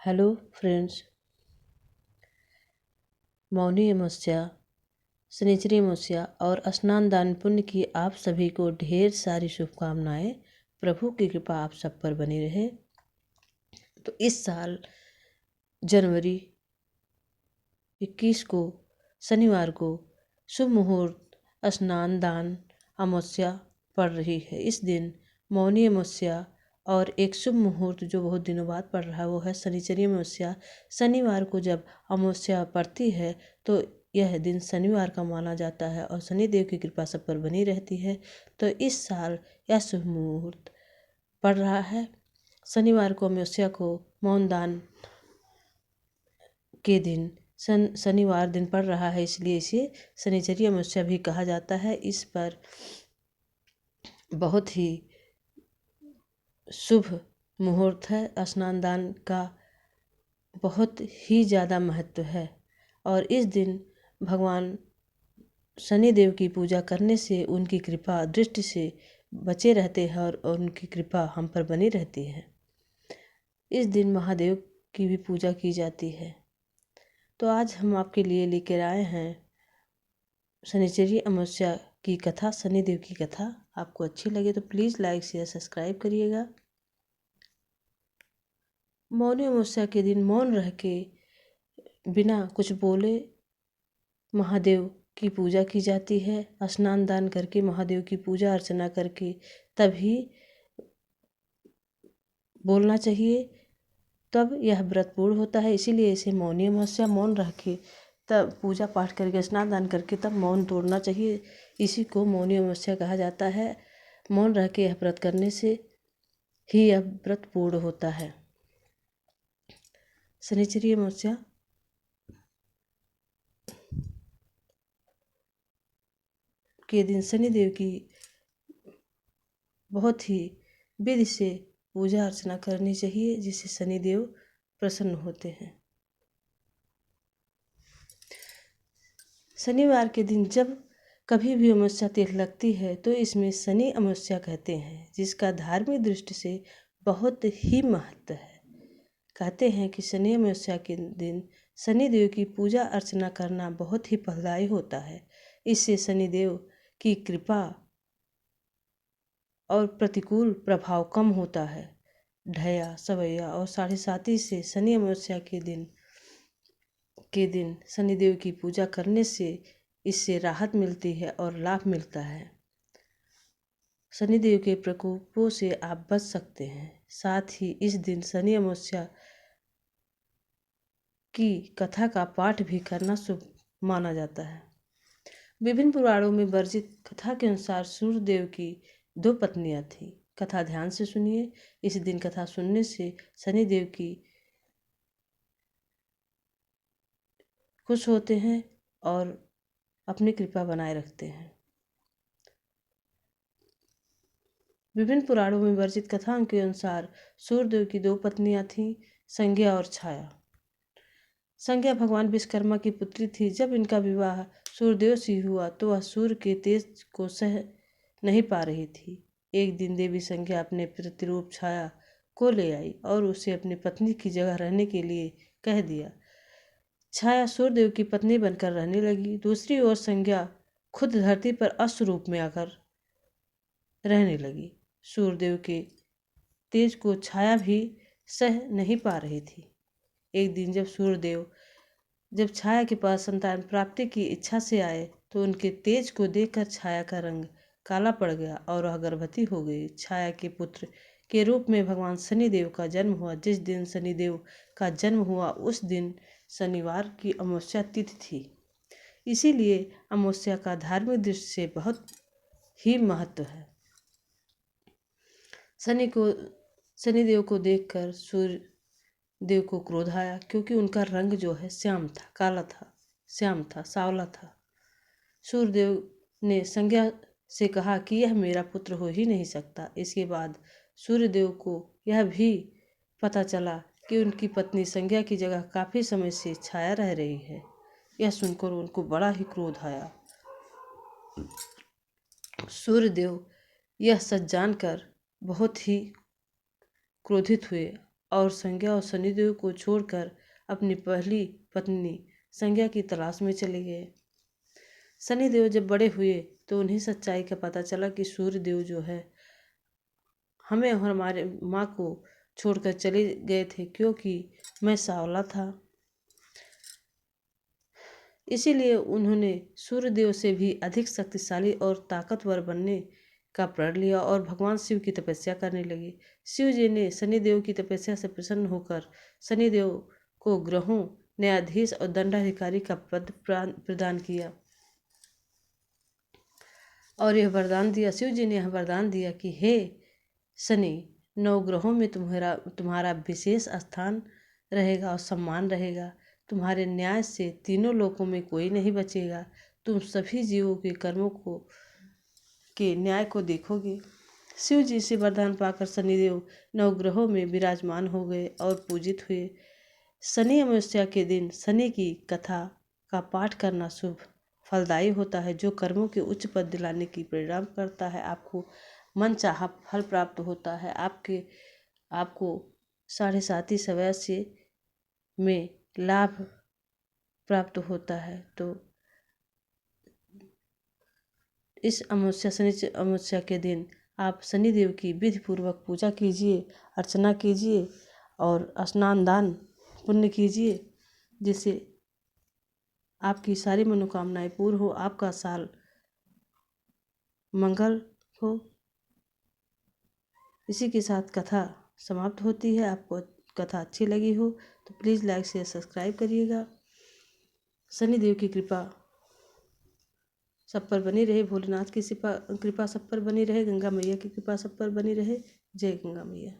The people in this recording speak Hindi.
हेलो फ्रेंड्स, मौनी अमावस्या, शनिचरी अमावस्या और स्नान दान पुण्य की आप सभी को ढेर सारी शुभकामनाएं। प्रभु की कृपा आप सब पर बनी रहे। तो इस साल जनवरी 21 को शनिवार को शुभ मुहूर्त स्नान दान अमावस्या पड़ रही है। इस दिन मौनी अमावस्या और एक शुभ मुहूर्त जो बहुत दिनों बाद पड़ रहा है वो है शनिचरी अमावस्या। शनिवार को जब अमावस्या पड़ती है तो यह दिन शनिवार का माना जाता है और शनिदेव की कृपा सब पर बनी रहती है। तो इस साल यह शुभ मुहूर्त पड़ रहा है। शनिवार को अमावस्या को मौन दान के दिन शनिवार दिन पड़ रहा है, इसलिए इसे शनिचरी अमावस्या भी कहा जाता है। इस पर बहुत ही शुभ मुहूर्त है। स्नान दान का बहुत ही ज़्यादा महत्व है और इस दिन भगवान शनिदेव की पूजा करने से उनकी कृपा दृष्टि से बचे रहते हैं और उनकी कृपा हम पर बनी रहती है। इस दिन महादेव की भी पूजा की जाती है। तो आज हम आपके लिए लेकर आए हैं शनिचरी अमावस्या की कथा, शनिदेव की कथा। आपको अच्छी लगे तो प्लीज़ लाइक शेयर सब्सक्राइब करिएगा। मौनी अमावस्या के दिन मौन रह के बिना कुछ बोले महादेव की पूजा की जाती है। स्नान दान करके महादेव की पूजा अर्चना करके तभी बोलना चाहिए, तब यह व्रत पूर्ण होता है। इसीलिए इसे मौनी अमावस्या मौन रह के तब पूजा पाठ करके स्नान दान करके तब मौन तोड़ना चाहिए। इसी को मौनी अमावस्या कहा जाता है। मौन रह के यह व्रत करने से ही यह व्रत पूर्ण होता है। शनिचरी अमावस्या के दिन शनिदेव की बहुत ही विधि से पूजा अर्चना करनी चाहिए, जिससे शनिदेव प्रसन्न होते हैं। शनिवार के दिन जब कभी भी अमावस्या तिथि लगती है तो इसमें शनि अमावस्या कहते हैं, जिसका धार्मिक दृष्टि से बहुत ही महत्व है। कहते हैं कि शनि अमावस्या के दिन शनिदेव की पूजा अर्चना करना बहुत ही फलदायी होता है। इससे शनिदेव की कृपा और प्रतिकूल प्रभाव कम होता है। ढया, सवैया और साढ़े साती से शनि अमावस्या के दिन शनिदेव की पूजा करने से इससे राहत मिलती है और लाभ मिलता है। शनिदेव के प्रकोपों से आप बच सकते हैं। साथ ही इस दिन शनि अमावस्या की कथा का पाठ भी करना शुभ माना जाता है। विभिन्न पुराणों में वर्जित कथा के अनुसार सूर्यदेव की 2 पत्नियां थीं। कथा ध्यान से सुनिए। इस दिन कथा सुनने से शनिदेव की खुश होते हैं और अपनी कृपा बनाए रखते हैं। विभिन्न पुराणों में वर्जित कथाओं के अनुसार सूर्यदेव की 2 पत्नियां थीं, संज्ञा और छाया। संज्ञा भगवान विश्वकर्मा की पुत्री थी। जब इनका विवाह सूर्यदेव से हुआ तो वह सूर्य के तेज को सह नहीं पा रही थी। एक दिन देवी संज्ञा अपने प्रतिरूप छाया को ले आई और उसे अपनी पत्नी की जगह रहने के लिए कह दिया। छाया सूर्यदेव की पत्नी बनकर रहने लगी। दूसरी ओर संज्ञा खुद धरती पर अश्व रूप में आकर रहने लगी। सूर्यदेव के तेज को छाया भी सह नहीं पा रही थी। एक दिन जब छाया के पास संतान प्राप्ति की इच्छा से आए तो उनके तेज को देखकर छाया का रंग काला पड़ गया और वह गर्भवती हो गई। छाया के पुत्र के रूप में भगवान शनिदेव का जन्म हुआ। जिस दिन शनिदेव का जन्म हुआ उस दिन शनिवार की अमावस्या तिथि थी। इसीलिए अमावस्या का धार्मिक दृष्टि से बहुत ही महत्व है। शनिदेव को देखकर सूर्य देव को क्रोध आया, क्योंकि उनका रंग जो है श्याम था, काला था, श्याम था, सांवला था। सूर्यदेव ने संज्ञा से कहा कि यह मेरा पुत्र हो ही नहीं सकता। इसके बाद सूर्यदेव को यह भी पता चला कि उनकी पत्नी संज्ञा की जगह काफी समय से छाया रह रही है। यह सुनकर उनको बड़ा ही क्रोध आया। सूर्यदेव यह सच जानकर बहुत ही क्रोधित हुए और संज्ञा और शनिदेव को छोड़कर अपनी पहली पत्नी संज्ञा की तलाश में चले गए। शनिदेव जब बड़े हुए तो उन्हें सच्चाई का पता चला कि सूर्यदेव जो है हमें और हमारे माँ को छोड़कर चले गए थे, क्योंकि मैं सांवला था। इसीलिए उन्होंने सूर्यदेव से भी अधिक शक्तिशाली और ताकतवर बनने का प्रण लिया और भगवान शिव की तपस्या करने लगे। शिव जी ने शनिदेव की तपस्या से प्रसन्न होकर शनिदेव को ग्रहों, न्यायाधीश और दंडाधिकारी का पद प्रदान किया और यह वरदान दिया। शिव जी ने यह वरदान दिया कि हे शनि, 9 ग्रहों में तुम्हारा विशेष स्थान रहेगा और सम्मान रहेगा। तुम्हारे न्याय से तीनों लोकों में कोई नहीं बचेगा। तुम सभी जीवों के कर्मों के न्याय को देखोगे। शिव जी से वरदान पाकर शनिदेव 9 ग्रहों में विराजमान हो गए और पूजित हुए। शनि अमावस्या के दिन शनि की कथा का पाठ करना शुभ फलदायी होता है, जो कर्मों के उच्च पद दिलाने की प्रेरणा करता है। आपको मनचाहा फल प्राप्त होता है। आपको 7.5 सवैया में लाभ प्राप्त होता है। तो इस शनि अमावस्या के दिन आप शनिदेव की विधि पूर्वक पूजा कीजिए, अर्चना कीजिए और स्नान दान पुण्य कीजिए, जिससे आपकी सारी मनोकामनाएं पूर्ण हो, आपका साल मंगल हो। इसी के साथ कथा समाप्त होती है। आपको कथा अच्छी लगी हो तो प्लीज़ लाइक शेयर सब्सक्राइब करिएगा। शनिदेव की कृपा सब पर बनी रहे, भोलेनाथ की कृपा सब पर बनी रहे, गंगा मैया की कृपा सब पर बनी रहे। जय गंगा मैया।